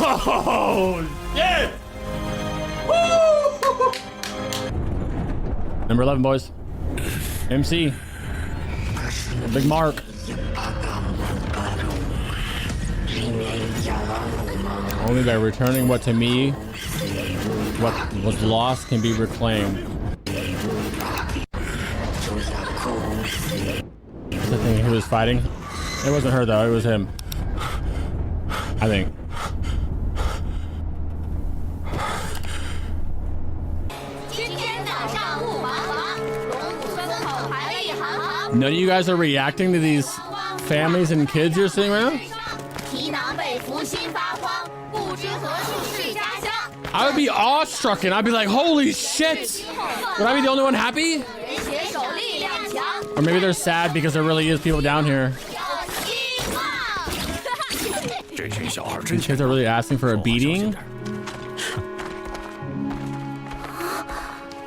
Oh, shit! Woo! Number 11, boys. MC. Big Mark. Only by returning what to me, what was lost can be reclaimed. That's the thing, who was fighting? It wasn't her though, it was him. I think. None of you guys are reacting to these families and kids you're seeing right now? I would be awestruck and I'd be like, holy shit! Would I be the only one happy? Or maybe they're sad because there really is people down here. These kids are really asking for a beating?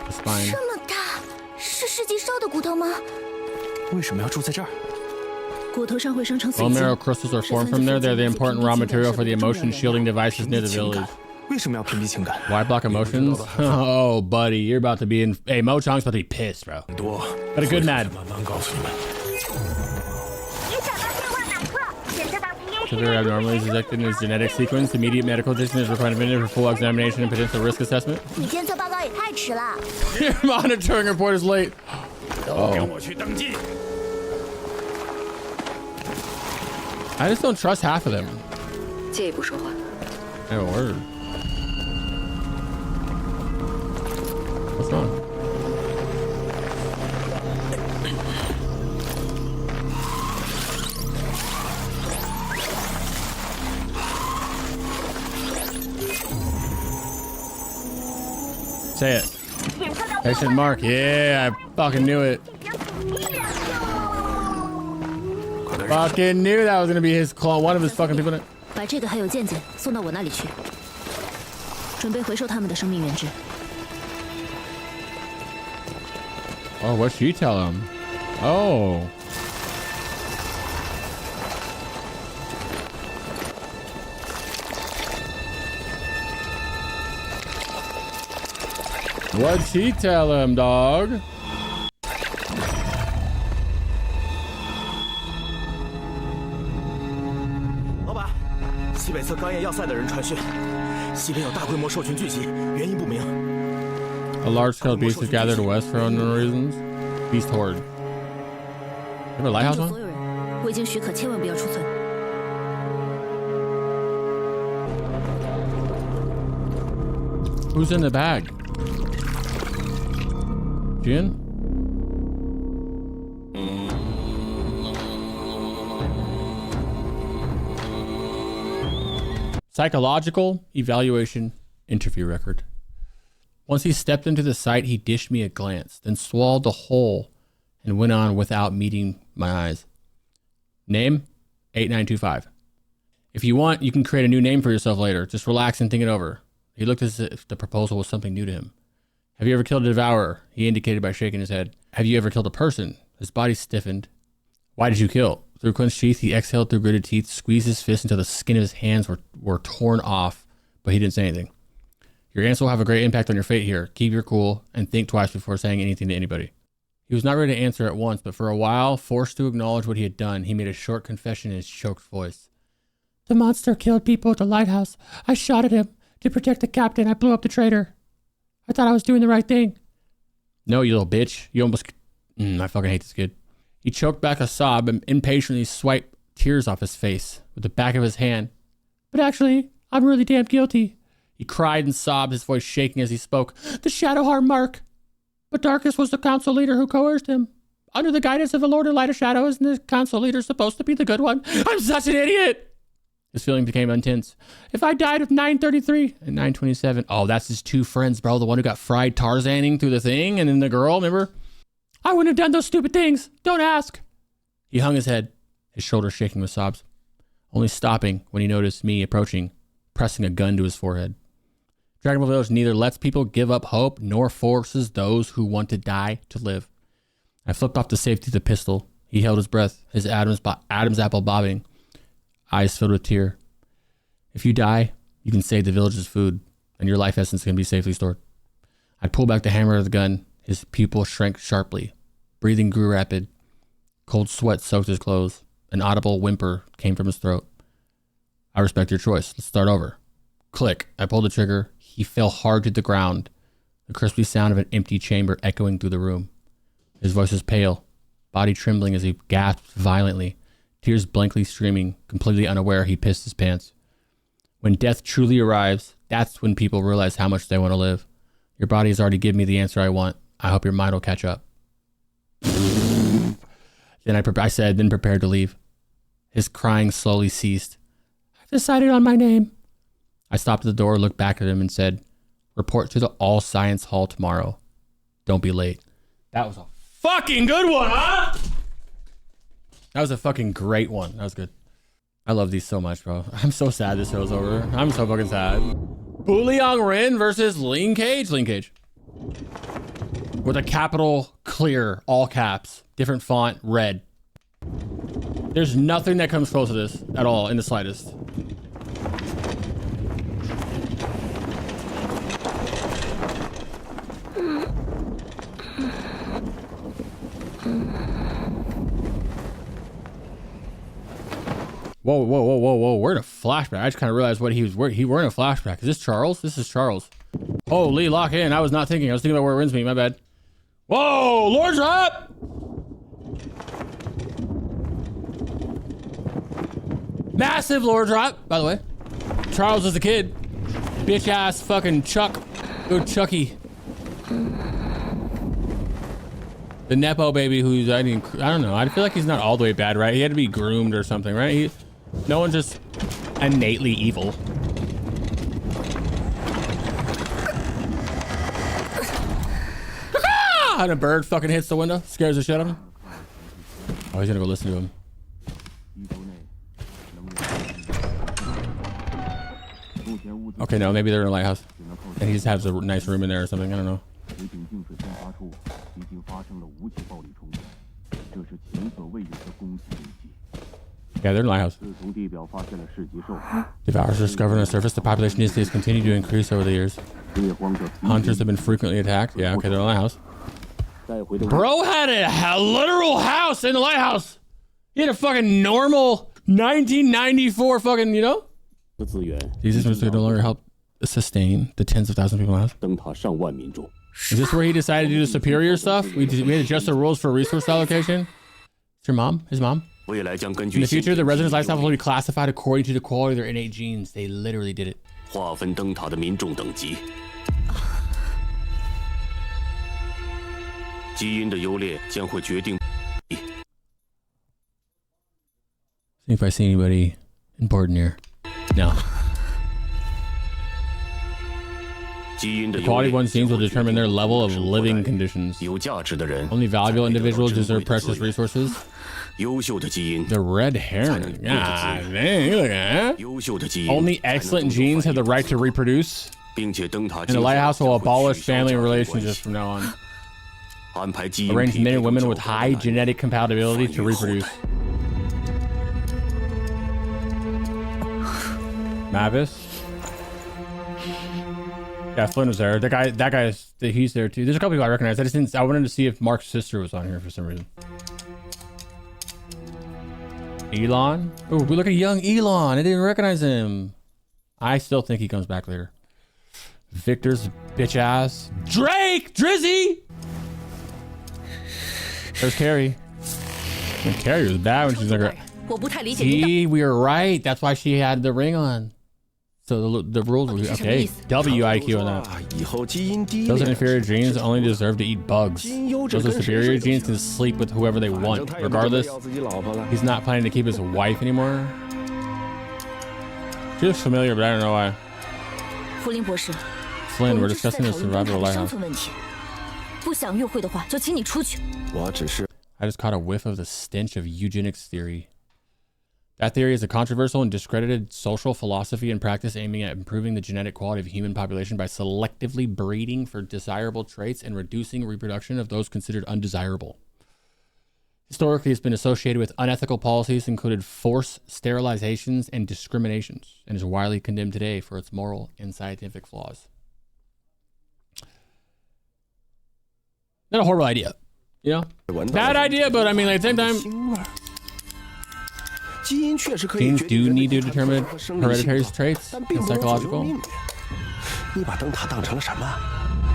It's fine. Bone marrow crystals are formed from there. They're the important raw material for the emotion shielding devices near the village. Why block emotions? Oh, buddy, you're about to be in. Hey, Mo Chang's about to be pissed, bro. But a good mad. Severe abnormalities detected in his genetic sequence. Immediate medical attention is recommended for full examination and potential risk assessment. Your monitoring report is late. Oh. I just don't trust half of them. Oh, word. What's wrong? Say it. Patient Mark. Yeah, I fucking knew it. Fucking knew that was gonna be his clone. One of his fucking people. Oh, what'd she tell him? Oh. What'd she tell him, dog? A large-scale beast is gathered west for unknown reasons. Beast horde. You have a lighthouse on? Who's in the bag? Jin? Psychological evaluation interview record. Once he stepped into the site, he dished me a glance, then swallowed the whole and went on without meeting my eyes. Name, 8925. If you want, you can create a new name for yourself later. Just relax and think it over. He looked as if the proposal was something new to him. Have you ever killed a devourer? He indicated by shaking his head. Have you ever killed a person? His body stiffened. Why did you kill? Through clenched teeth, he exhaled through gritted teeth, squeezed his fist until the skin of his hands were torn off, but he didn't say anything. Your answer will have a great impact on your fate here. Keep your cool and think twice before saying anything to anybody. He was not ready to answer at once, but for a while, forced to acknowledge what he had done, he made a short confession in his choked voice. The monster killed people at the lighthouse. I shot at him. To protect the captain, I blew up the traitor. I thought I was doing the right thing. No, you little bitch. You almost... I fucking hate this kid. He choked back a sob and impatiently swiped tears off his face with the back of his hand. But actually, I'm really damn guilty. He cried and sobbed, his voice shaking as he spoke. The shadow harmed Mark. But Darkus was the council leader who coerced him. Under the guidance of the Lord of Light of Shadow, isn't the council leader supposed to be the good one? I'm such an idiot! His feeling became intense. If I died of 933 and 927, oh, that's his two friends, bro. The one who got fried Tarzaning through the thing, and then the girl, remember? I wouldn't have done those stupid things. Don't ask. He hung his head, his shoulders shaking with sobs, only stopping when he noticed me approaching, pressing a gun to his forehead. Dragon Ball Village neither lets people give up hope nor forces those who want to die to live. I flipped off the safety of the pistol. He held his breath, his Adam's apple bobbing, eyes filled with tear. If you die, You can save the village's food, and your life essence can be safely stored. I pulled back the hammer of the gun. His pupil shrank sharply. Breathing grew rapid. Cold sweat soaked his clothes. An audible whimper came from his throat. I respect your choice. Let's start over. Click. I pulled the trigger. He fell hard to the ground. The crispy sound of an empty chamber echoing through the room. His voice was pale, body trembling as he gasped violently, tears blankly streaming, completely unaware he pissed his pants. When death truly arrives, that's when people realize how much they want to live. Your body has already given me the answer I want. I hope your mind will catch up. Then I said, then prepared to leave. His crying slowly ceased. I've decided on my name. I stopped at the door, looked back at him, and said, report to the All Science Hall tomorrow. Don't be late. That was a fucking good one, huh? That was a fucking great one. That was good. I love these so much, bro. I'm so sad this show's over. I'm so fucking sad. Buliang Rin versus Ling Cage. Ling Cage. With a capital clear, all caps, different font, red. There's nothing that comes close to this at all in the slightest. Whoa, whoa, whoa, whoa, whoa. We're in a flashback. I just kind of realized what he was wearing. We're in a flashback. Is this Charles? This is Charles. Holy, lock in. I was not thinking. I was thinking about where it Rinsme. My bad. Whoa, Lord drop! Massive Lord drop, by the way. Charles was a kid. Bitch ass fucking Chuck. Good Chucky. The Nepo baby who's, I don't know. I feel like he's not all the way bad, right? He had to be groomed or something, right? No one's just innately evil. And a bird fucking hits the window, scares the shit out of him. Oh, he's gonna go listen to him. Okay, no, maybe they're in a lighthouse. And he just has a nice room in there or something, I don't know. Yeah, they're in a lighthouse. Devours discovered on the surface. The population these days continue to increase over the years. Hunters have been frequently attacked. Yeah, okay, they're in a lighthouse. Bro had a literal house in the lighthouse. He had a fucking normal 1994 fucking, you know? These systems no longer help sustain the tens of thousands of people in the house. Is this where he decided to do the superior stuff? We had to adjust the rules for resource allocation? It's your mom? His mom? In the future, the residents' lifestyle will be classified according to the quality of their innate genes. They literally did it. See if I see anybody important here. No. The quality of one's genes will determine their level of living conditions. Only valuable individuals deserve precious resources. The red herring. Ah, dang, look at that. Only excellent genes have the right to reproduce. And the lighthouse will abolish family relationships from now on. Arrange men and women with high genetic compatibility to reproduce. Mavis. Yeah, Flynn was there. That guy's he's there too. There's a couple people I recognize. I wanted to see if Mark's sister was on here for some reason. Elon. Oh, we look at young Elon. I didn't recognize him. I still think he comes back later. Victor's bitch ass. Drake! Drizzy! There's Carrie. And Carrie was bad when she was younger. See, we were right. That's why she had the ring on. So the rules were okay. WIQ on that. Those inferior genes only deserve to eat bugs. Those with superior genes can sleep with whoever they want. Regardless, he's not planning to keep his wife anymore. She looks familiar, but I don't know why. Flynn, we're discussing the survival of the lighthouse. I just caught a whiff of the stench of eugenics theory. That theory is a controversial and discredited social philosophy and practice aiming at improving the genetic quality of the human population by selectively breeding for desirable traits and reducing reproduction of those considered undesirable. Historically, it's been associated with unethical policies, included forced sterilizations and discriminations, and is widely condemned today for its moral and scientific flaws. Not a horrible idea, you know? Bad idea, but I mean, like, at the same time, genes do need to determine hereditary traits and psychological.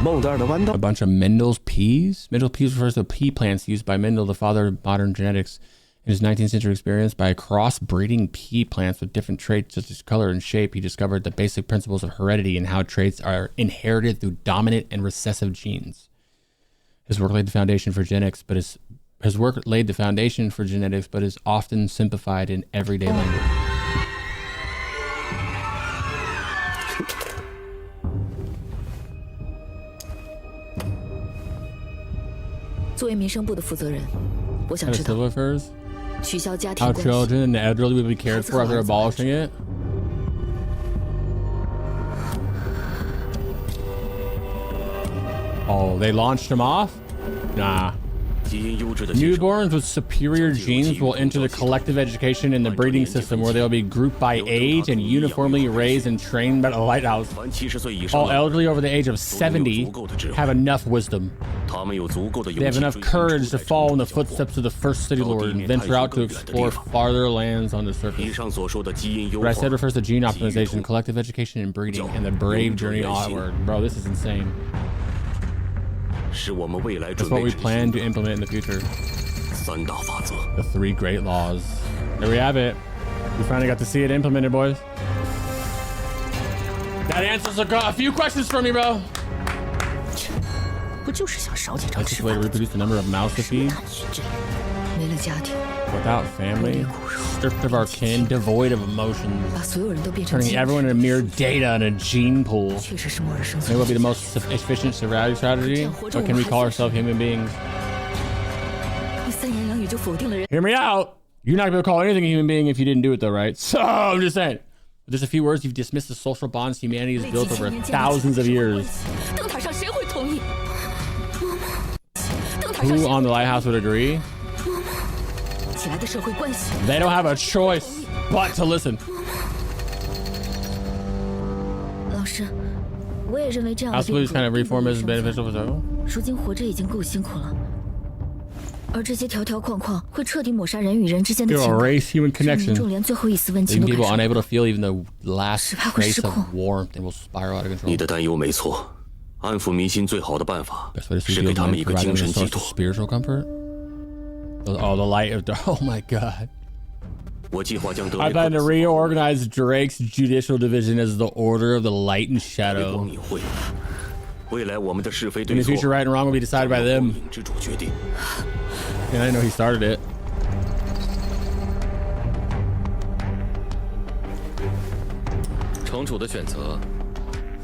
A bunch of Mendel's peas. Mendel's peas refers to pea plants used by Mendel, the father of modern genetics. In his 19th century experience, by crossbreeding pea plants with different traits such as color and shape, he discovered the basic principles of heredity and how traits are inherited through dominant and recessive genes. His work laid the foundation for genetics, but is often simplified in everyday language. 作为民生部的负责人，我想知道 取消家庭 how 关系 children and the elderly will be cared for after abolishing it. Oh, they launched him off? Nah. Newborns with superior genes will enter the collective education in the breeding system, where they'll be grouped by age and uniformly raised and trained by the lighthouse. All elderly over the age of 70 have enough wisdom. They have enough courage to follow in the footsteps of the first city lord and venture out to explore farther lands on the surface. What I said refers to gene optimization, collective education, and breeding, and the brave journey onward. Bro, this is insane. That's what we plan to implement in the future. The 3 great laws. There we have it. We finally got to see it implemented, boys. That answers a few questions for me, bro. That's just a way to reproduce the number of mouths to feed. Without family, stripped of our kin, devoid of emotions, turning everyone into mere data in a gene pool. Maybe will be the most efficient survival strategy, but can we call ourselves human beings? Hear me out! You're not going to call anything a human being if you didn't do it though, right? So, I'm just saying. With just a few words, you've dismissed the social bonds humanity has built over thousands of years. Who on the lighthouse would agree? They don't have a choice but to listen. I suppose this kind of reform is beneficial for several. They'll erase human connection, leaving people unable to feel even the last trace of warmth, and will spiral out of control. Best way to provide them a source of spiritual comfort. Oh, the light of oh my god. I plan to reorganize Drake's judicial division as the Order of the Light and Shadow. In the future, right and wrong will be decided by them. Yeah, I know he started it.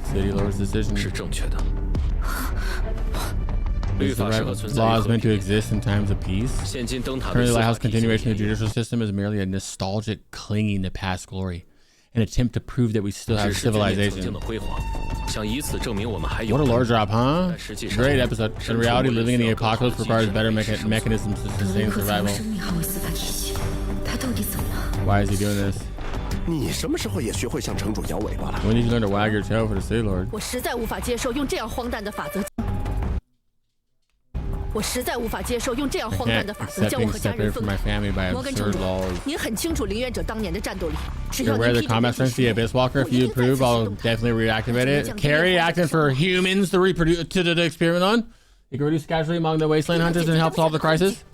City Lord's decision. The law is meant to exist in times of peace. Currently, the lighthouse continuation of the judicial system is merely a nostalgic clinging to past glory, an attempt to prove that we still have civilization. What a lore drop, huh? Great episode. In reality, living in the apocalypse requires better mechanisms to sustain survival. Why is he doing this? When did you learn to wag your tail for the City Lord? I can't accept being separated from my family by absurd laws. You're aware of the combat strength of the Abyss Walker? If you approve, I'll definitely reactivate it. Carry acting for humans to reproduce to the experiment on. You can reduce casualty among the wasteland hunters and help solve the crisis.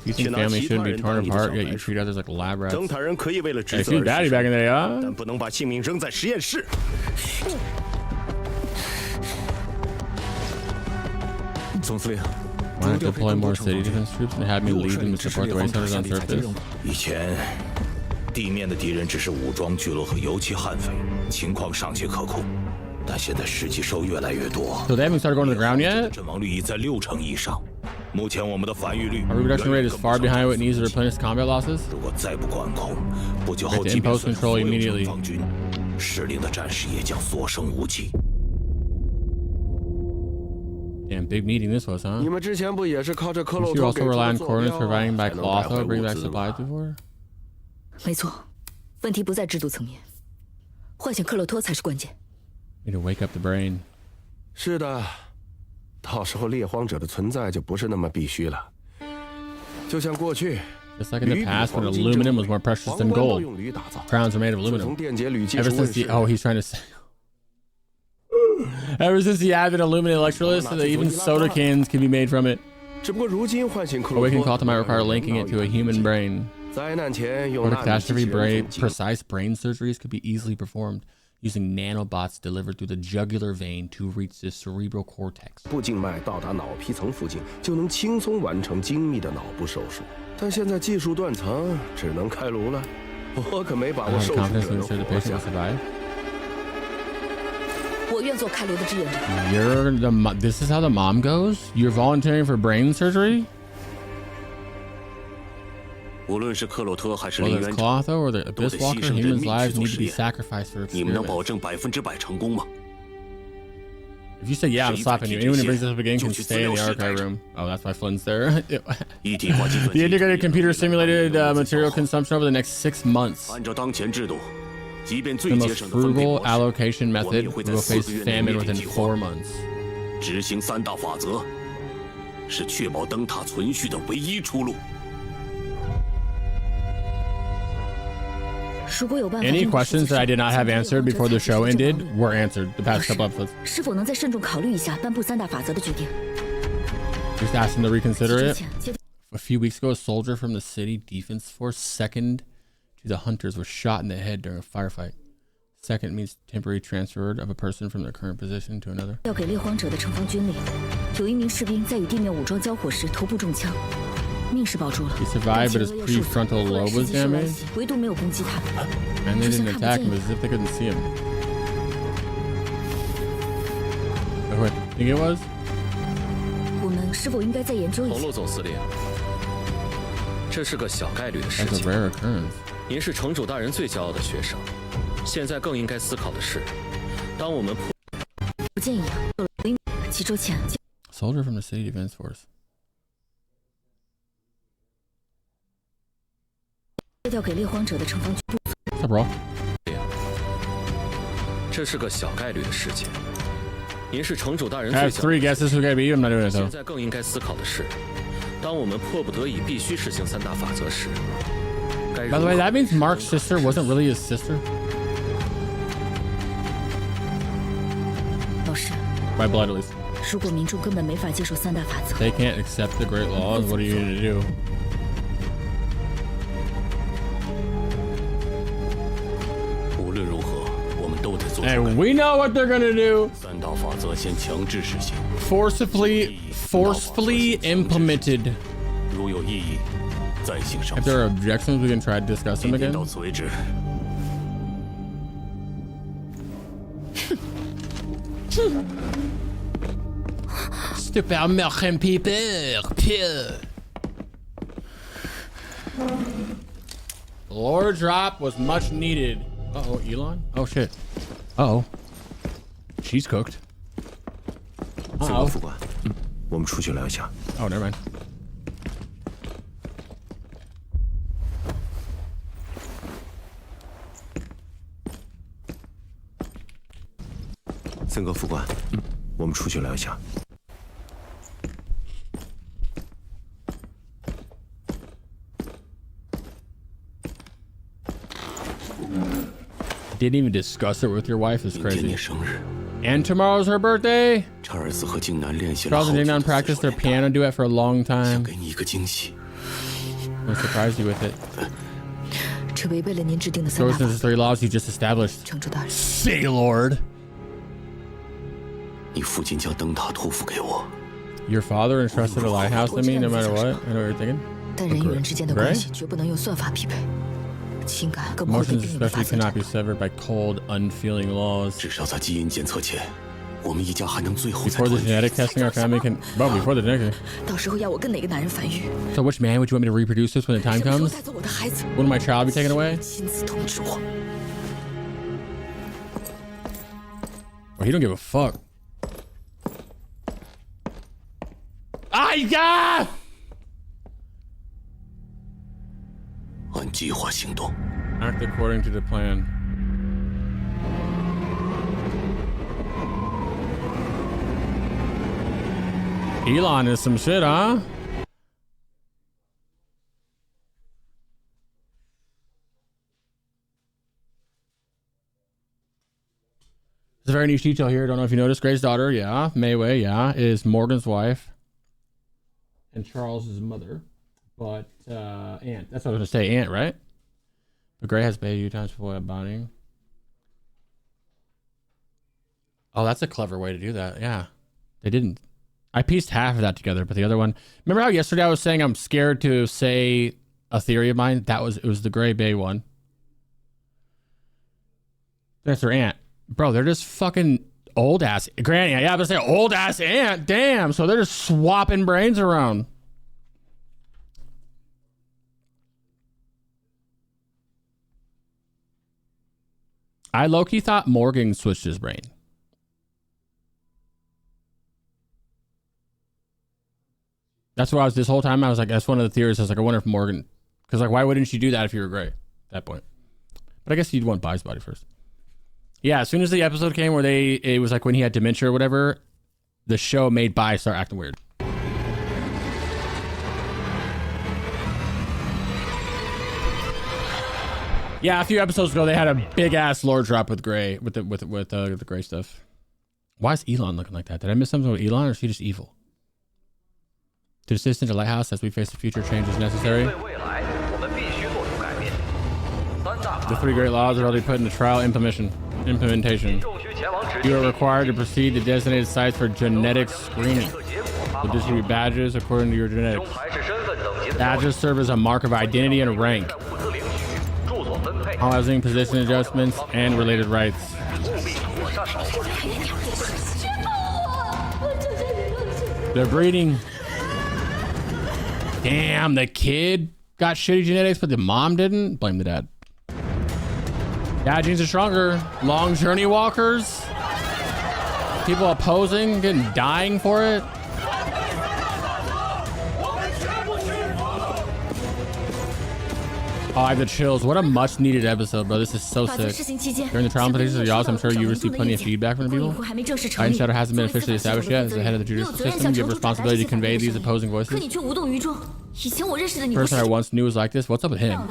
You think family shouldn't be torn apart, yet you treat others like lab rats. Hey, see daddy back in the day, huh? Why not deploy more city defense troops and have me lead them to support the waste hunters on surface? So they haven't started going to the ground yet? Our reproduction rate is far behind what it needs to replenish combat losses. We have to impose control immediately. Damn, big meeting this was, huh? 你们之前不也是靠着克 You 洛 should 托 also 给出 rely 的 on 坐 coordinates 标 providing 才 by 能带回 Clotho 物 bring back 资 supplies 吗？ before? 没错，问题不在制度层面，唤醒克洛托才是关键。 Need to wake up the brain. 是的，到时候猎荒者的存在就不是那么必须了。就像过去。 Just like in the past when aluminum was more precious than gold. Crowns are made of aluminum. Ever since the he's trying to say. Ever since the advent of aluminum electrolysis, even soda cans can be made from it. Awakening Clotho might require linking it to a human brain. For catastrophe, precise brain surgeries could be easily performed using nanobots delivered through the jugular vein to reach the cerebral cortex. 部静脉到达脑皮层附近，就能轻松完成精密的脑部手术。但现在技术断层，只能开颅了。我可没把握手术者能活下来。我愿做开颅的志愿者。 This is how the mom goes? You're volunteering for brain surgery? 无论是克洛托还是 Whether 林 it's 园者， Clotho or the 都 Abyss 得牺 Walker, 牲人 humans' 命去 lives 做 need 实 to be 验。 sacrificed for 你们能 experiments. 保证100%成功吗？ If you say yeah, I'm slapping you. Anyone who brings this up again can stay in the archive room. Oh, that's why Flynn's there. 一体化计算 The 机 integrated computer simulated material consumption over the next 6 months. 按照当前制度，即便 The 最节 most 省的分配 frugal 模式， allocation 我们 method 也会在 will 4 face 个月内 famine 灭绝 within 计 4 划。 months. 执行3大法则，是确保灯塔存续的唯一出路。 如果有办法， Any questions that I did not have answered before the show ended were answered the past couple episodes. 是否能再慎重考虑一下颁布3大法则的决定？ Just asked him to reconsider 之 it. 前接 A few weeks ago, a soldier from the city defense force second to the hunters was shot in the head during a firefight. Second means temporary transfer of a person from their current position to another. 要给猎荒者的城防军令，有一名士兵在与地面武装交火时头部中枪，命是保住了。 He survived, but his prefrontal lobe was damaged. 唯独没有攻击他。 And they didn't attack him as if they couldn't see him. Who I think it was? 我们是否应该再研究一下？洪路总司令，这是个小概率的事 That's a 情。 rare occurrence. 您是城主大人最骄傲的学生，现在更应该思考的是，当我们破不建议啊。几周前， Soldier from the city defense force. 戒掉给猎荒者的城防军。 What's up, bro? 这是个小概率的事情。您是城主大人 I 最 have 骄傲 3 guesses who gotta be you. I'm not doing it 现 though. 在更应该思考的是，当我们迫不得已必须实行3大法则时，该 By 如 the way, 何 that means Mark's sister wasn't really his sister. 老师， By blood, at least. 如果民众根本没法接受3大法则， They can't accept the great laws. What are you going to do? 无论如何，我们都得做出改 And 变。 we know what they're going to do. 3大法则先强制实行， Forcefully implemented. 如有异议，再行上 If 诉。 there are objections, we can try to discuss 今 them 天 again. 到此为止。 Supermarché people. Pure. Lore drop was much needed. Uh-oh, Elon? Oh, shit. Uh-oh. She's cooked. 这个副官，我们出去聊一下。 Oh, never mind. 森格副官，我们出去聊一下。 Didn't even discuss it with your wife is 明天 crazy. 你生日， And tomorrow's her birthday. 查尔斯和静南练习了 Charles 好 and 久 Dingnan 的四 practiced 手 their 联 piano duet for a long 想 time. 给你一个惊喜。 We'll surprise you with it. 这违背了您制定的3 So 大法 since 则。 the 3 laws you just established. 城主大人， Say, Lord. 你父亲将灯塔托付给我， Your father entrusted a lighthouse to me no matter what. I know what you're thinking. 但人与人之间的关系绝不能用算法匹配，情感更不会被 Emotions 定义为法 especially 则 cannot 战 be 斗。 severed by cold, unfeeling laws. 至少在基因检测前，我们一家还能最后再 Before the 团圆。 genetic testing, our family can... Well, before the genetic... 到时候要我跟哪个男人繁育？ So which man would you want me to reproduce this when the time 什么时候 comes? 带走我的孩子？ Will my child be taken away? 亲自通知我。 Well, he don't give a fuck. my god! 按计划行动。 Act according to the plan. Elon is some shit, huh? It's a very niche detail here. Don't know if you noticed. Gray's daughter, yeah. Mei Wei, yeah, is Morgan's wife. And Charles's mother. But, aunt. That's what I was going to say. Aunt, right? But Gray has baby times before bonding. Oh, that's a clever way to do that. Yeah. They didn't. I pieced half of that together, but the other one... Remember how yesterday I was saying I'm scared to say a theory of mine? It was the Gray Bay one. That's her aunt. Bro, they're just fucking old ass granny. Yeah, I was saying old ass aunt. Damn. So they're just swapping brains around. I low-key thought Morgan switched his brain. That's what I was this whole time. I was like, that's one of the theories. I was like, I wonder if Morgan, because like, why wouldn't you do that if you were Gray at that point? But I guess you'd want Bai's body first. Yeah, as soon as the episode came where it was like when he had dementia or whatever, the show made Bai start acting weird. Yeah, a few episodes ago they had a big ass lore drop with Gray with the Gray stuff. Why is Elon looking like that? Did I miss something with Elon, or is he just evil? To assist in the lighthouse as we face the future changes necessary. The 3 great laws are already put into trial implementation. You are required to proceed to designated sites for genetic screening. Will distribute badges according to your genetics. Badges serve as a mark of identity and rank. Housing, position adjustments, and related rights. They're breeding. Damn, the kid got shitty genetics, but the mom didn't. Blame the dad. Dad genes are stronger. Long journey walkers. People opposing, dying for it. Oh, I have the chills. What a much needed episode, bro. This is so sick. During the trial implementations of Yaws, I'm sure you received plenty of feedback from the people. Iron Shadow hasn't been officially established yet. As the head of the judicial system, you have responsibility to convey these opposing voices. The person I once knew was like this. What's up with him?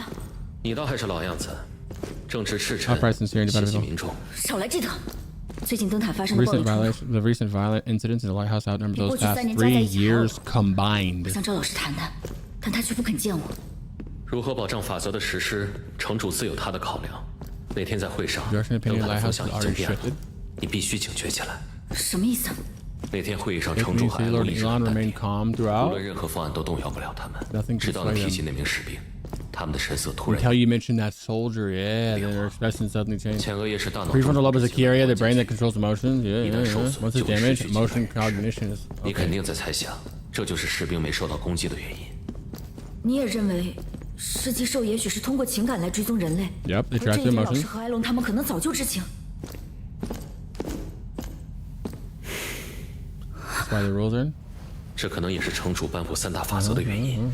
Upright, sincere, and independent. The recent violent incidents in the lighthouse outnumber those past 3 years combined. 如何保障法则的实施，城主自有他的考量。那天在会上，灯塔的方向已经变了，你必须警觉起来。什么意思？那天会议上，城主和艾洛一直很淡定，无论任何方案都动摇不了他们。直到你提起那名士兵，他们的神色突然。Until you mentioned that soldier, yeah, their expression suddenly changed. 前额叶是大脑。Prefrontal lobe is a key area, the brain that controls emotions. Yeah. Once it's damaged, emotion cognition is. 你肯定在猜想，这就是士兵没受到攻击的原因。你也认为？ 世纪兽也许是通过情感来追踪人类。Yep, they track the emotions. 老师和埃隆他们可能早就知情。That's why the rules are in. 这可能也是城主颁布3大法则的原因。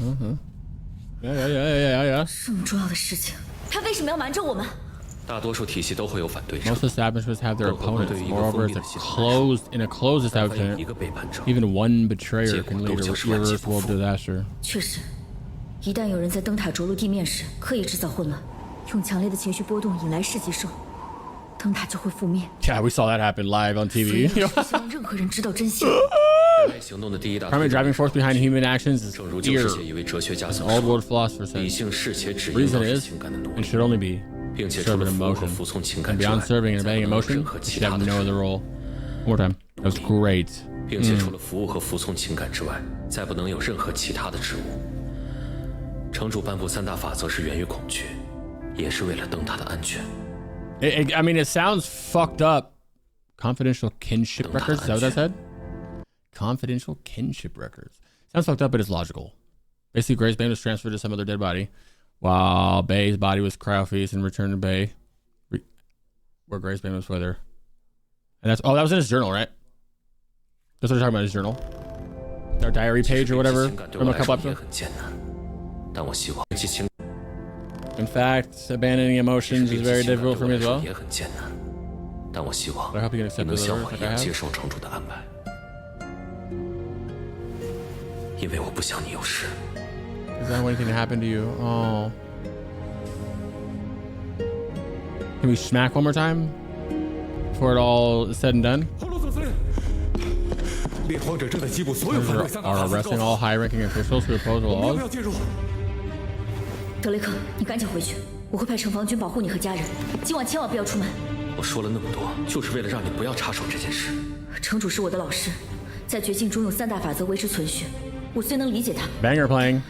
Yeah. 这么重要的事情，他为什么要瞒着我们？大多数体系都会有反对者。Most establishments have their opponents. Moreover, in a closed establishment, even one betrayer can lead to irreversible disaster. 确实。 一旦有人在灯塔着陆地面时刻意制造混乱，用强烈的情绪波动引来噬级兽，灯塔就会覆灭。Yeah, we saw that happen live on TV. 不希望任何人知道真相。Primary driving force behind human actions is fear. As an old world philosopher said. Reason is, and should only be, serving emotion. And beyond serving and obeying emotion, it should have no other role. One more time. That was great. 并且除了服务和服从情感之外，再不能有任何其他的职务。 城主颁布3大法则是源于恐惧，也是为了灯塔的安全。I mean, it sounds fucked up. Confidential kinship records. Is that what that said? Confidential kinship records. Sounds fucked up, but it's logical. Basically, Gray's bane was transferred to some other dead body, while Bay's body was cryo-feast and returned to Bay, where Gray's bane was with her. And that was in his journal, right? That's what we're talking about, his journal. Our diary page or whatever from a couple episodes. In fact, abandoning emotions is very difficult for me as well. But I hope you can accept the orders like I have. Because I don't want anything to happen to you. Oh. Can we smack one more time? Before it all is said and done? Are arresting all high-ranking officials who oppose the laws? 德雷克，你赶紧回去，我会派城防军保护你和家人。今晚千万不要出门。我说了那么多，就是为了让你不要插手这件事。城主是我的老师，在绝境中用3大法则维持存续。我虽能理解他 ，Banger playing。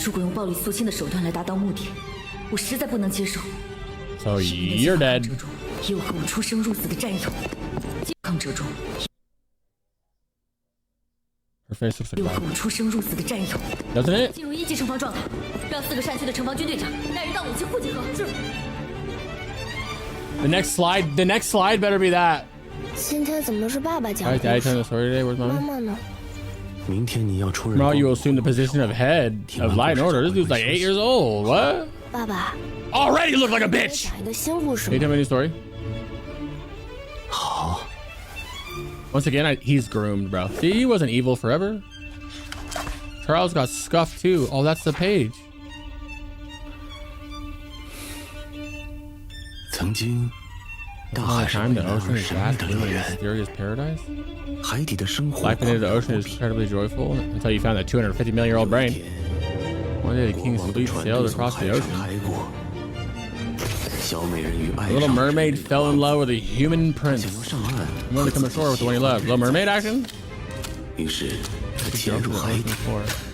如果用暴力肃清的手段来达到目的，我实在不能接受。So you're dead。也有和我出生入死的战友，抗者中。 又和我出生入死的战友，进入1级城防状态，让4个善区的城防军队长带人到武器库集合。The next slide better be that. 今天怎么是爸爸讲故事？ Daddy telling the story today. Where's Mom? 妈妈呢？ Tomorrow you will assume the position of head of Light and Order. This dude's like 8 years old. What? 爸爸 Already look like a bitch. 讲一个新故事。 Can you tell me a new story? 好。 Once again, he's groomed, bro. See, he wasn't evil forever. Charles got scuffed too. Oh, that's the page. 曾经，大 All 海 the 是 time, 蔚 the 蓝 ocean 而 is 神秘 vast, 的 living 乐 in a 园， mysterious paradise. 海底的生活 Life beneath the ocean is incredibly joyful until you found that 250 million-year-old brain. One day, the king's fleet sailed across the ocean. The little mermaid fell in love with a human prince. He wanted to come ashore with the one he loved. Little Mermaid action? 于是，他潜入海底，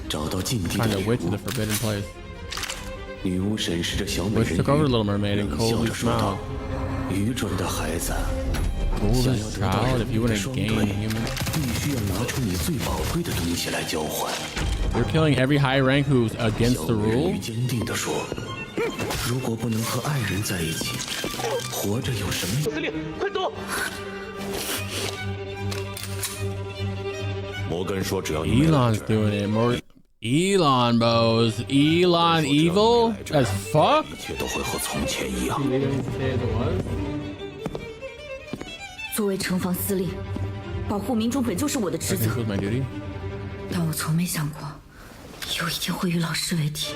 找到禁地 Find 的 a 女 witch in 巫 the。forbidden place. 女巫审视着小美 Witch 人 took over the Little 鱼， Mermaid and 冷笑 coldly 着说道 smiled.：“ 愚蠢的孩子， Foolish 想要得到 child, 人 if you 民的 want 双 to 对， gain human, 必须要拿出你最宝贵的东西来交换。” You're killing every high rank who's against 小 the 美人 rule? 鱼坚定地说：“如果不能和爱人在一起，活着有什么用？”司令，快走！摩根说：“只要你 Elon's doing it more. Elon, bros. Elon evil as fuck? 一切都会和从前一样。” 作为城防司令，保护民众本就是我的职 I 责 think it was my duty. 但我从没想过，有一天会与老师为敌。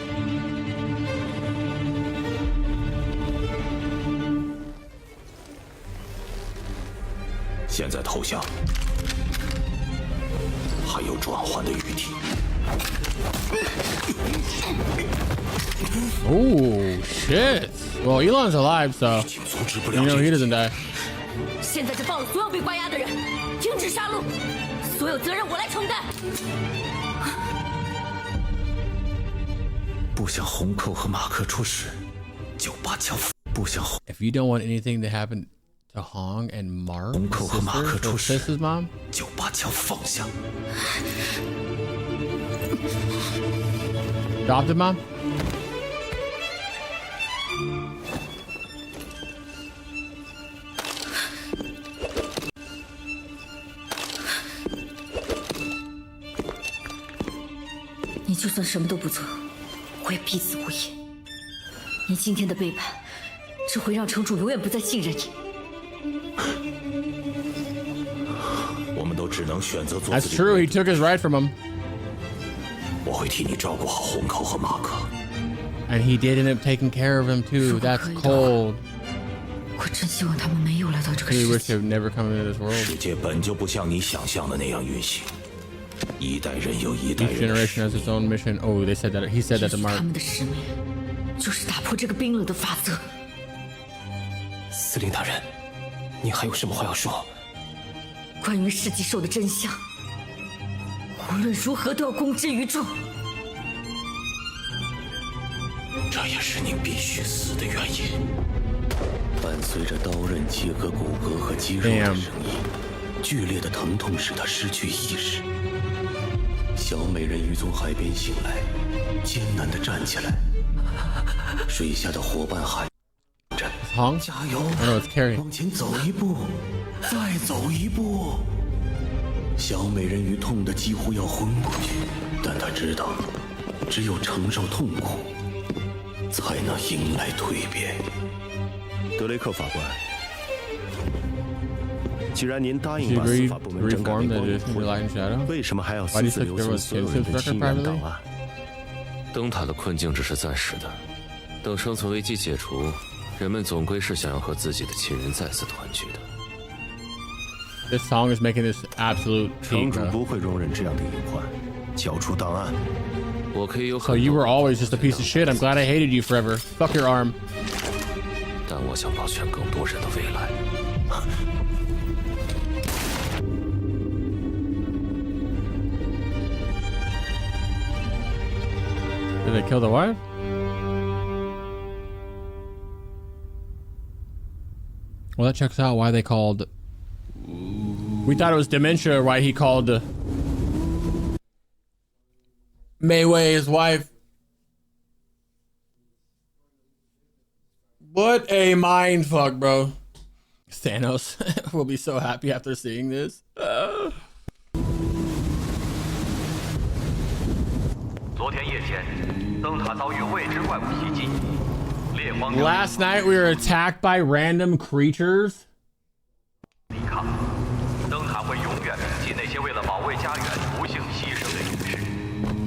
现在投降，还有转换的余地。 Oh shit! Well, Elon's alive, so 已经阻止不 you 了 know 这 he 一 doesn't die. 现在就报了所有被关押的人，停止杀戮，所有责任我来承担。不想红扣和马克出事，就把枪不想红 If you don't want anything to happen to Hong and Mark, 红扣和马克 sister, 出 or 事 Sis's mom, 就把枪放下。 adopted mom. 你就算什么都不做，我也必死无疑。你今天的背叛，只会让城主永远不再信任你。我们都只能选择做 That's 自己。 true. He took his right from him, 我会替你照顾好红扣和马克。 and he did end up taking care of him too. That's cold. 我真希望他们没有来到这个 Really 世 wish 界。 they'd never come into this world. 世界本就不像你想象的那样运行，一代人有一代 Each 人的 generation 使 has its own mission. Oh, they said that. He said that to 也许 Mark. 他们的使命就是打破这个冰冷的法则。司令大人，你还有什么话要说？关于世纪兽的真相，无论如何都要公之于众。这也是你必须死的原因。伴随着刀刃切割骨骼和肌肉的 Damn. 声音，剧烈的疼痛使他失去意识。小美人鱼从海边醒来，艰难地站起来。水下的伙伴喊着 Hong? 加油！ Oh no, it's Carrie. 往前走一步，再走一步。小美人鱼痛得几乎要昏过去，但她知道，只有承受痛苦，才能迎来蜕变。德雷克法官，既然您答应把司法部门整改为光明，为什么还要私自留存所有人的亲缘档案？灯塔的困境只是暂时的，等生存危机解除，人们总归是想要和自己的亲人再次团聚的。This song is making this absolute. 城主不会容忍这样的隐患，交出档案。我可以有很 So you were always just a piece of shit. I'm glad I hated you forever. Fuck your arm. 但我想保全更多人的未来。Did they kill the wife? Well, that checks out why they called. We thought it was dementia, why he called Mei Wei his wife. What a mind fuck, bro. Thanos will be so happy after seeing this. Last night we were attacked by random creatures.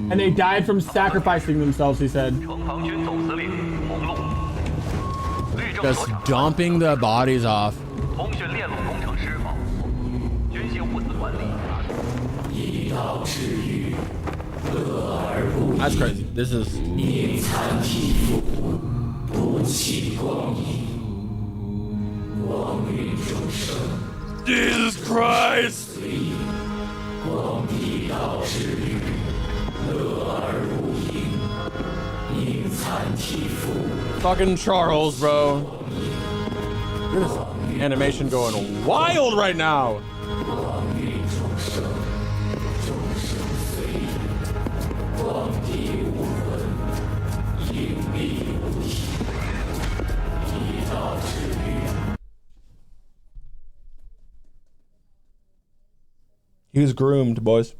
And they died from sacrificing themselves, he said. Just dumping the bodies off. That's crazy. This is. Jesus Christ! Fucking Charles, bro. This animation going wild right now. He was groomed, boys.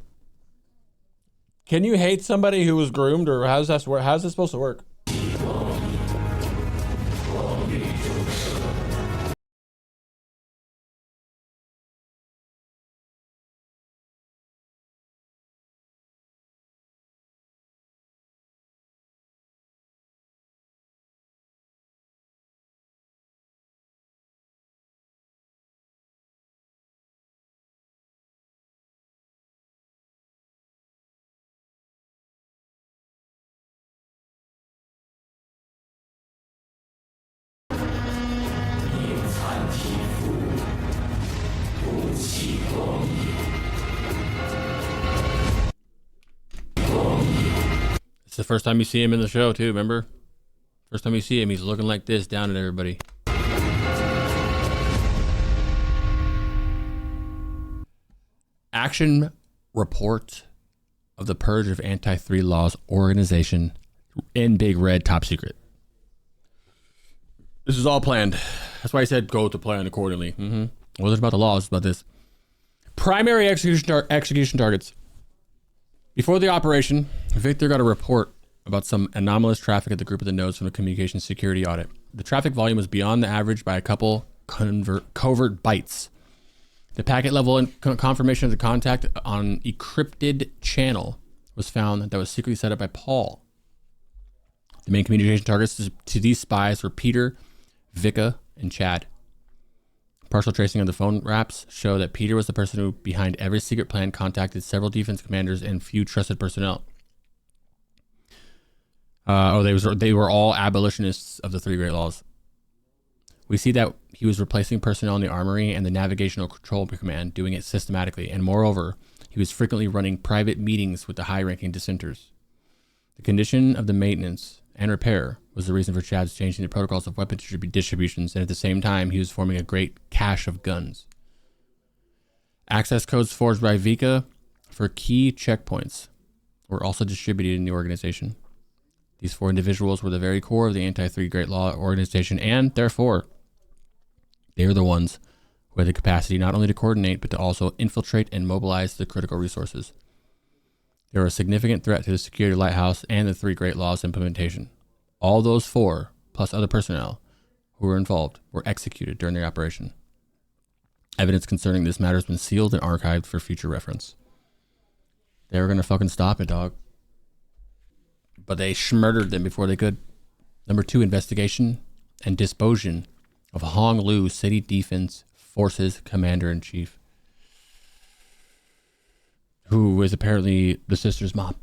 Can you hate somebody who was groomed, or how's this work? How's this supposed to work? It's the first time you see him in the show too, remember? First time you see him, he's looking like this down at everybody. Action report of the Purge of Anti-3 Laws Organization in Big Red, top secret. This is all planned. That's why I said go to plan accordingly. It wasn't about the laws, it's about this. Primary execution targets. Before the operation, Victor got a report about some anomalous traffic at the group of the nodes from a communications security audit. The traffic volume was beyond the average by a couple covert bytes. The packet level and confirmation of the contact on encrypted channel was found that was secretly set up by Paul. The main communication targets to these spies were Peter, Vika, and Chad. Partial tracing of the phone wraps show that Peter was the person who, behind every secret plan, contacted several defense commanders and few trusted personnel. They were all abolitionists of the Three Great Laws. We see that he was replacing personnel in the armory and the navigational control command, doing it systematically, and moreover, he was frequently running private meetings with the high-ranking dissenters. The condition of the maintenance and repair was the reason for Chad's changing the protocols of weapon distributions, and at the same time, he was forming a great cache of guns. Access codes forged by Vika for key checkpoints were also distributed in the organization. These four individuals were the very core of the Anti-3 Great Law organization, and therefore, they were the ones who who had the capacity not only to coordinate, but to also infiltrate and mobilize the critical resources. They were a significant threat to the security of the lighthouse and the 3 Great Laws implementation. All those 4, plus other personnel who were involved, were executed during the operation. Evidence concerning this matter has been sealed and archived for future reference. They were going to fucking stop it, dog. But they schmurdered them before they could. Number 2, investigation and disposition of Honolulu City Defense Forces Commander-in-Chief, who is apparently the sister's mom,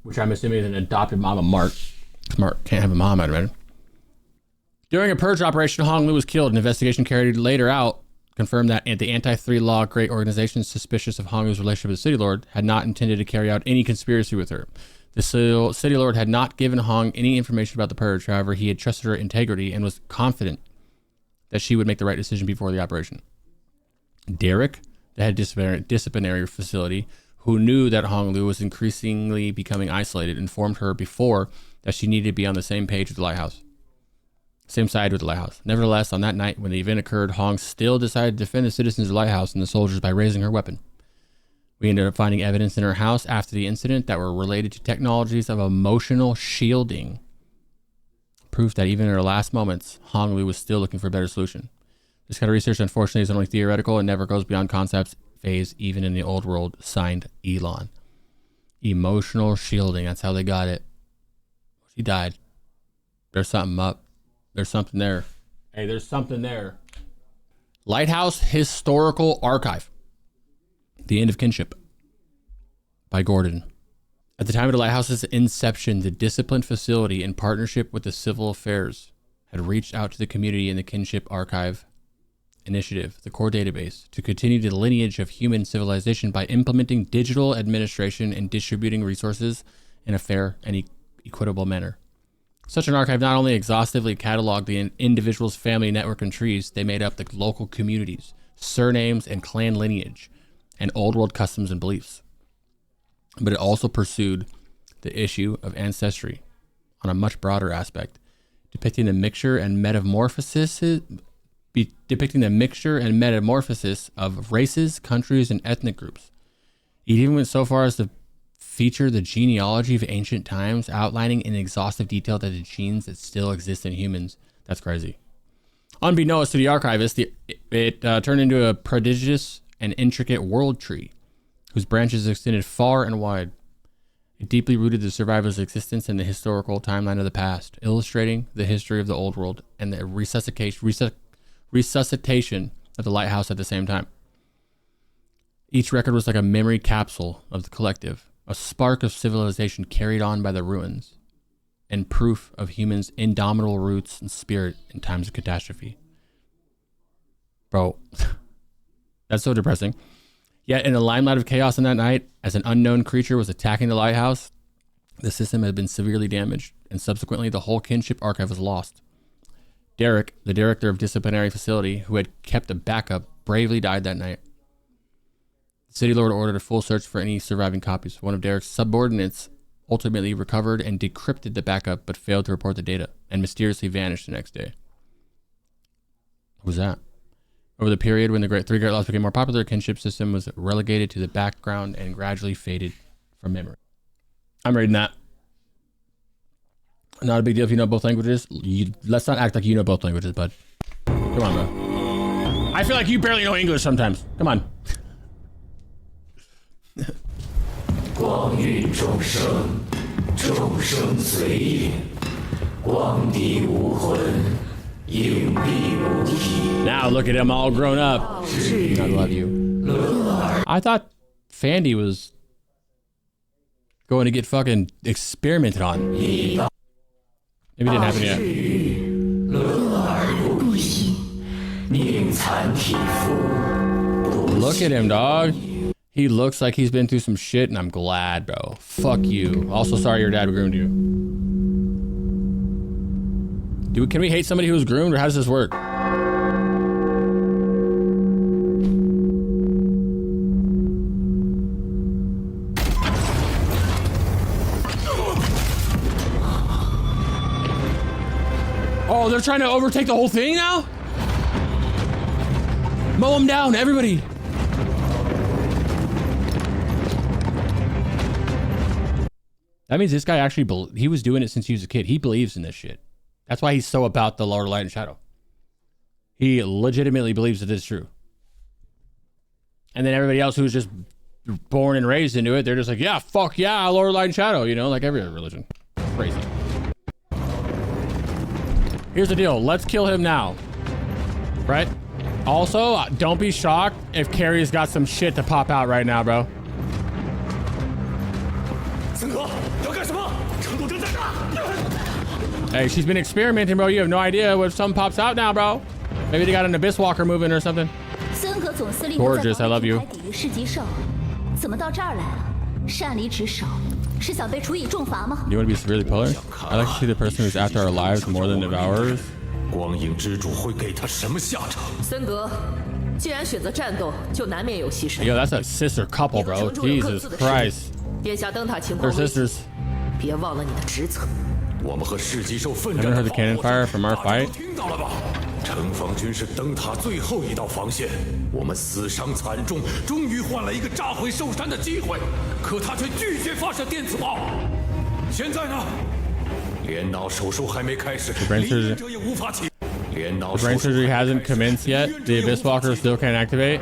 which I'm assuming is an adopted mom of Mark. Mark can't have a mom, I'd imagine. During a purge operation, Honolulu was killed. An investigation carried later out confirmed that the anti-3 law great organization suspicious of Honolulu's relationship with the City Lord had not intended to carry out any conspiracy with her. The City Lord had not given Hong any information about the purge. However, he had trusted her integrity and was confident that she would make the right decision before the operation. Derek, the head disciplinary facility, who knew that Honolulu was increasingly becoming isolated, informed her before that she needed to be on the same page with the lighthouse. Same side with the lighthouse. Nevertheless, on that night when the event occurred, Hong still decided to defend the citizens of the lighthouse and the soldiers by raising her weapon. We ended up finding evidence in her house after the incident that were related to technologies of emotional shielding. Proof that even in her last moments, Honolulu was still looking for a better solution. This kind of research, unfortunately, is only theoretical and never goes beyond concepts phase, even in the old world. Signed, Elon. Emotional shielding. That's how they got it. She died. There's something up. There's something there. Hey, there's something there. Lighthouse Historical Archive. The End of Kinship by Gordon. At the time of the lighthouse's inception, the disciplined facility, in partnership with the Civil Affairs, had reached out to the community in the Kinship Archive Initiative, the core database, to continue the lineage of human civilization by implementing digital administration and distributing resources in a fair and equitable manner. Such an archive not only exhaustively cataloged the individual's family network and trees, they made up the local communities, surnames, and clan lineage, and old world customs and beliefs. But it also pursued the issue of ancestry on a much broader aspect, depicting the mixture and metamorphosis of races, countries, and ethnic groups. It even went so far as to feature the genealogy of ancient times, outlining in exhaustive detail that the genes that still exist in humans. That's crazy. Unbeknownst to the archivist, it turned into a prodigious and intricate world tree, whose branches extended far and wide. It deeply rooted the survivor's existence in the historical timeline of the past, illustrating the history of the old world and the resuscitation of the lighthouse at the same time. Each record was like a memory capsule of the collective, a spark of civilization carried on by the ruins, and proof of humans' indomitable roots and spirit in times of catastrophe. Bro, that's so depressing. Yet in the limelight of chaos on that night, as an unknown creature was attacking the lighthouse, the system had been severely damaged, and subsequently the whole Kinship archive was lost. Derek, the director of disciplinary facility, who had kept a backup, bravely died that night. The City Lord ordered a full search for any surviving copies. One of Derek's subordinates ultimately recovered and decrypted the backup, but failed to report the data, and mysteriously vanished the next day. What was that? Over the period when the Three Great Laws became more popular, the Kinship system was relegated to the background and gradually faded from memory. I'm reading that. Not a big deal if you know both languages. Let's not act like you know both languages, bud. Come on, bro. I feel like you barely know English sometimes. Come on. Now look at him all grown up. I love you. I thought Fandy was going to get fucking experimented on. Maybe it didn't happen yet. Look at him, dog. He looks like he's been through some shit, and I'm glad, bro. Fuck you. Also, sorry your dad groomed you. Can we hate somebody who was groomed, or how does this work? Oh, they're trying to overtake the whole thing now? Mow him down, everybody. That means this guy actually, he was doing it since he was a kid. He believes in this shit. That's why he's so about the Lord of Light and Shadow. He legitimately believes that it's true. And then everybody else who's just born and raised into it, they're just like, yeah, fuck yeah, Lord of Light and Shadow, you know, like every other religion. Crazy. Here's the deal. Let's kill him now. Right? Also, don't be shocked if Carrie's got some shit to pop out right now, bro. Hey, she's been experimenting, bro. You have no idea what something pops out now, bro. Maybe they got an Abyss Walker moving or something. Gorgeous, I love you. You want to be severely polar? I like to see the person who's after our lives more than devourers. Yo, that's a sister couple, bro. Jesus Christ. They're sisters. Haven't heard the cannon fire from our fight? 城防军是灯塔最后一道防线，我们死伤惨重，终于换来一个炸毁寿山的机会，可他却拒绝发射电磁炮。现在呢，连脑手术还没开始，离任者也无法起。 The brain surgery hasn't commenced yet. The Abyss Walker still can't activate.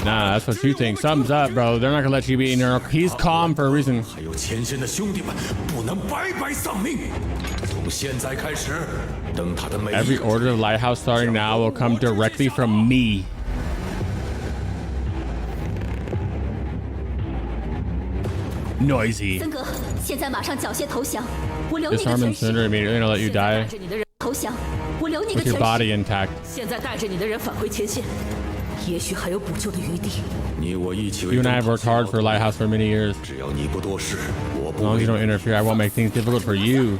Nah, that's what you think. Thumbs up, bro. They're not gonna let you be in there. He's calm for a reason. Every order of the lighthouse starting now will come directly from me. Noisy. Disarm and surrender immediately, and I'll let you die. With your body intact. You and I have worked hard for Lighthouse for many years. As long as you don't interfere, I won't make things difficult for you.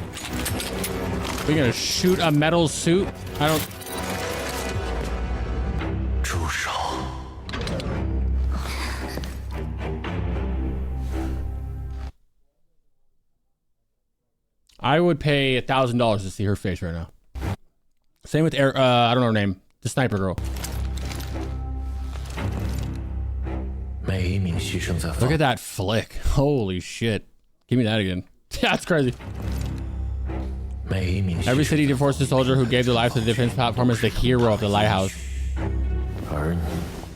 We're gonna shoot a metal suit? I don't... I would pay $1,000 to see her face right now. Same with I don't know her name. The sniper girl. Look at that flick. Holy shit. Give me that again. That's crazy. Every city forces soldier who gave their life to the defense platform is the hero of the lighthouse.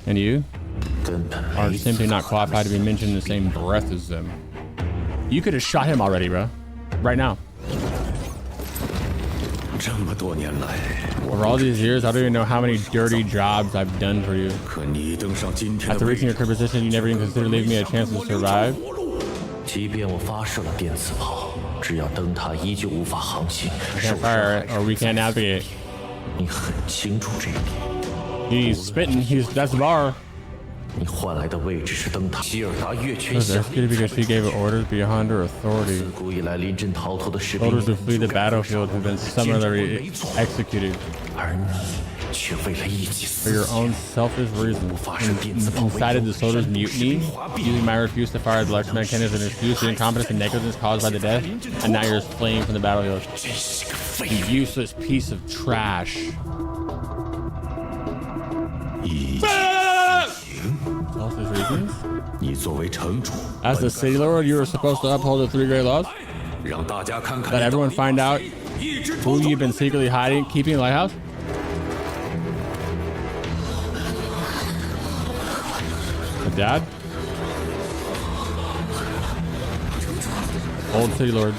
And you are simply not qualified to be mentioned in the same breath as them. You could have shot him already, bro. Right now. Over all these years, I don't even know how many dirty jobs I've done for you. After reaching your current position, you never even considered leaving me a chance to survive. I can't fire it, or we can't navigate. He's spitting. That's the bar. That's good because she gave orders beyond her authority. Soldiers who flee the battlefield have been summarily executed for your own selfish reasons. Incited the soldiers' mutiny, using my refuse to fire the electric mechanism and excuse the incompetence and negligence caused by the death, and now you're fleeing from the battlefield. You useless piece of trash. As the city lord, you were supposed to uphold the 3 great laws. Let everyone find out who you've been secretly hiding, keeping in the lighthouse. The dad? Old city lord.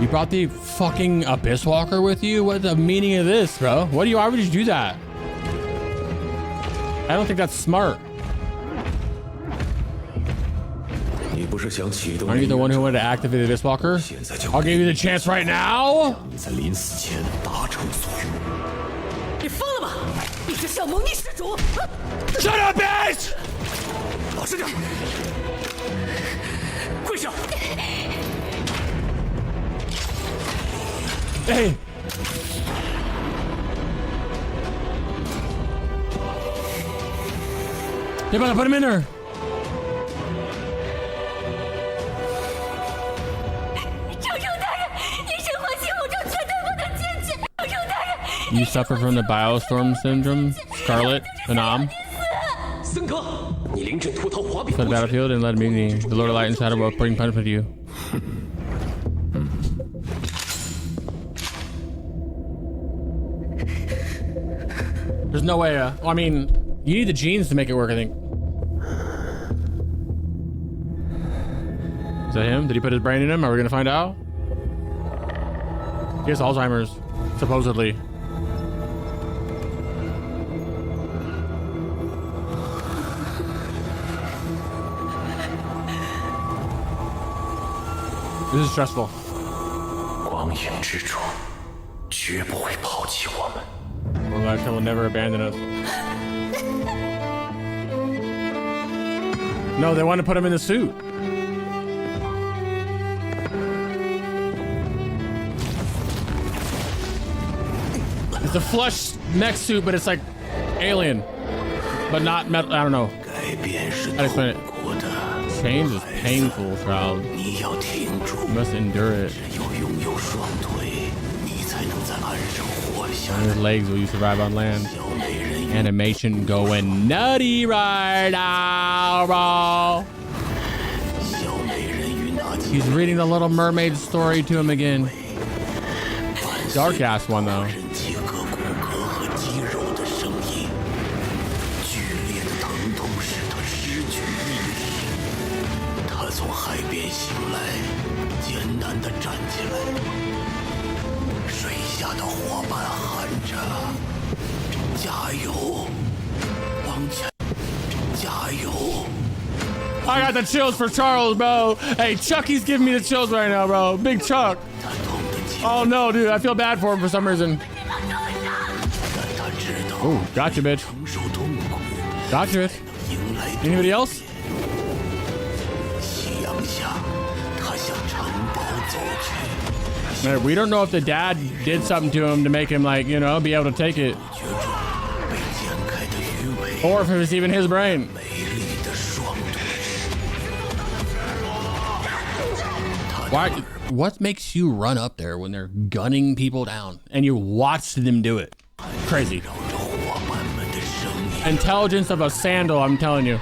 You brought the fucking Abyss Walker with you? What's the meaning of this, bro? Why would you do that? I don't think that's smart. Aren't you the one who wanted to activate the Abyss Walker? I'll give you the chance right now. Shut up, bitch! Hey! You're about to put him in there! You suffer from the Biostorm Syndrome, Scarlet, Phenom. For the battlefield and led mutiny. The Lord of Light and Shadow will bring punishment to you. There's no way. Well, I mean, you need the genes to make it work, I think. Is that him? Did he put his brain in him? Are we gonna find out? He has Alzheimer's, supposedly. This is stressful. 光影之主绝不会抛弃我们。Well, will never abandon us. No, they want to put him in the suit. It's a flush mech suit, but it's like alien, but not metal. I don't know. How to explain it? Change is painful, child. You must endure it. On his legs will you survive on land. Animation going nutty right now, bro. He's reading the Little Mermaid story to him again. Dark ass one though. I got the chills for Charles, bro. Hey, Chucky's giving me the chills right now, bro. Big Chuck. Oh no, dude, I feel bad for him for some reason. Oh, gotcha, bitch. Gotcha, bitch. Anybody else? Man, we don't know if the dad did something to him to make him, like, you know, be able to take it. Or if it was even his brain. Why? What makes you run up there when they're gunning people down and you watch them do it? Crazy. Intelligence of a sandal, I'm telling you.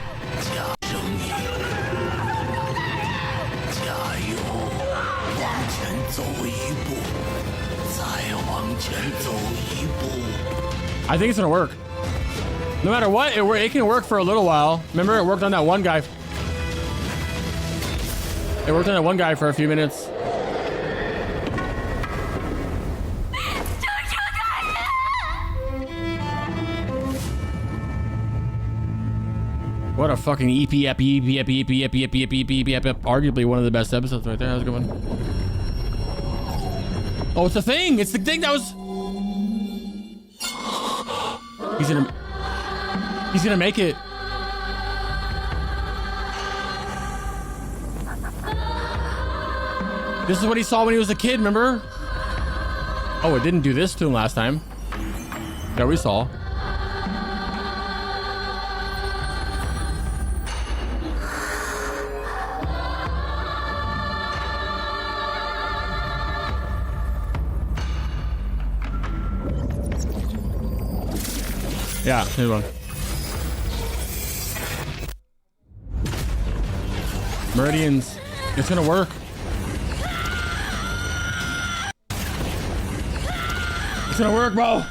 I think it's gonna work. No matter what, it can work for a little while. Remember, it worked on that one guy. It worked on that one guy for a few minutes. What a fucking arguably one of the best episodes right there. That was a good one. Oh, it's the thing. It's the thing that was. He's gonna make it. This is what he saw when he was a kid, remember? Oh, it didn't do this to him last time. That we saw. Yeah, here's one. Meridians. It's gonna work. It's gonna work, bro.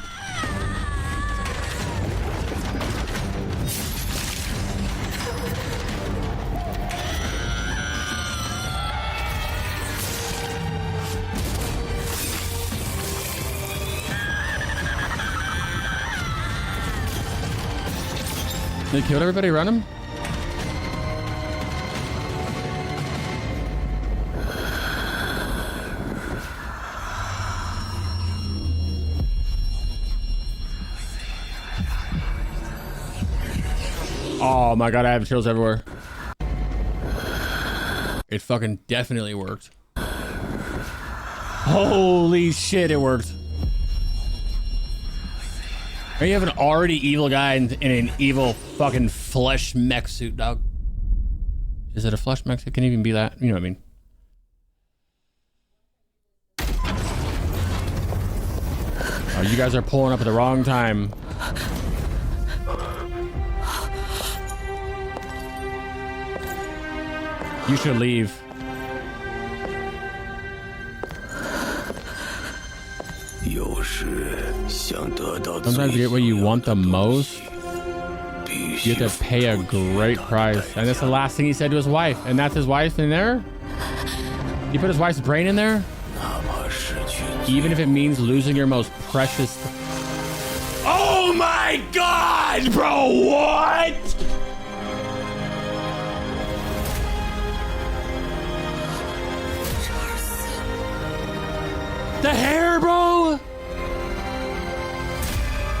They killed everybody around him? Oh my god, I have chills everywhere. It fucking definitely worked. Holy shit, it worked. You have an already evil guy in an evil fucking flesh mech suit, dog. Is it a flesh mech suit? It can even be that. You know what I mean. Oh, you guys are pulling up at the wrong time. You should leave. Sometimes you get what you want the most. You have to pay a great price. And that's the last thing he said to his wife. And that's his wife in there? You put his wife's brain in there? Even if it means losing your most precious... Oh my god, bro, what? The hair, bro?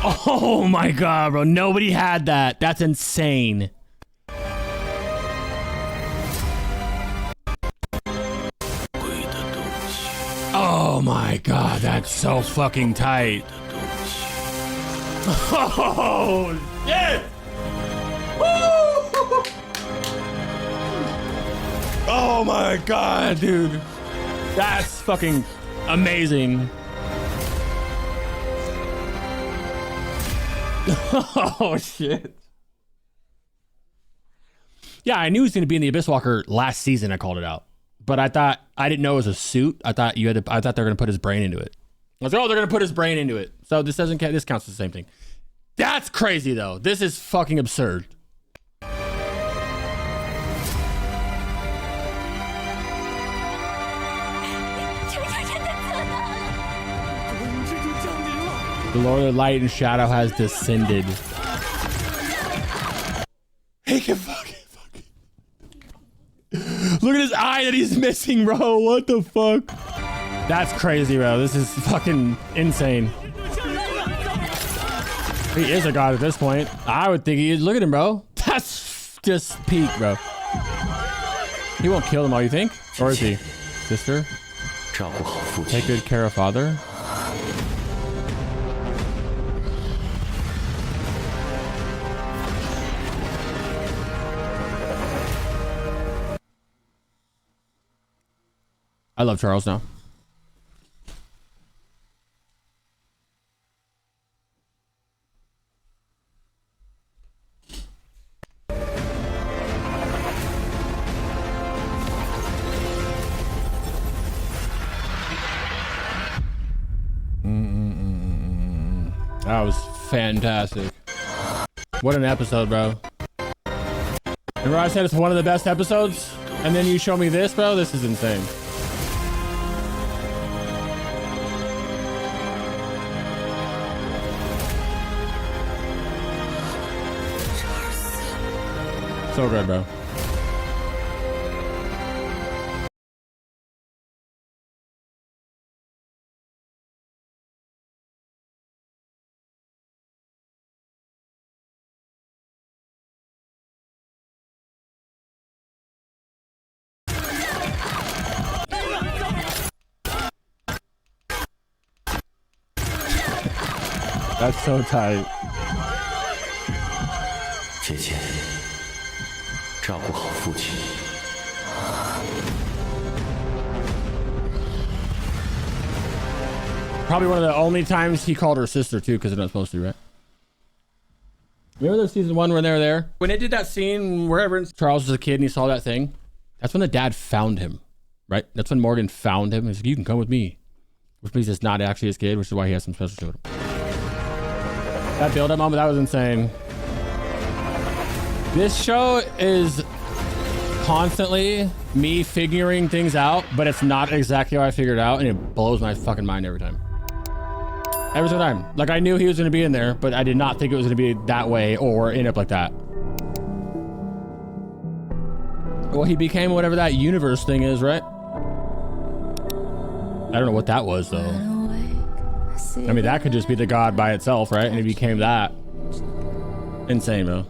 Oh my god, bro. Nobody had that. That's insane. Oh my god, that's so fucking tight. Oh shit! Woo! Oh my god, dude. That's fucking amazing. Oh shit. Yeah, I knew he was going to be in the Abyss Walker last season. I called it out, but I didn't know it was a suit. I thought they were going to put his brain into it. I was like, oh, they're going to put his brain into it. So this doesn't count. This counts as the same thing. That's crazy though. This is fucking absurd. The Lord of Light and Shadow has descended. He can fucking. Look at his eye that he's missing, bro. What the fuck? That's crazy, bro. This is fucking insane. He is a god at this point. I would think he is. Look at him, bro. That's just peak, bro. He won't kill them all, you think? Or is he? Sister? Take good care of father? I love Charles now. That was fantastic. What an episode, bro. Remember I said it's one of the best episodes? And then you show me this, bro? This is insane. So good, bro. That's so tight. Probably one of the only times he called her sister too, because they're not supposed to, right? Remember the season 1 when they were there? When they did that scene wherever Charles was a kid and he saw that thing? That's when the dad found him, right? That's when Morgan found him. He's like, you can come with me. Which means it's not actually his kid, which is why he has some special to him. That build-up moment, that was insane. This show is constantly me figuring things out, but it's not exactly how I figured out, and it blows my fucking mind every time. Every single time. Like, I knew he was going to be in there, but I did not think it was going to be that way or end up like that. Well, he became whatever that universe thing is, right? I don't know what that was, though. I mean, that could just be the god by itself, right? And he became that. Insane, bro.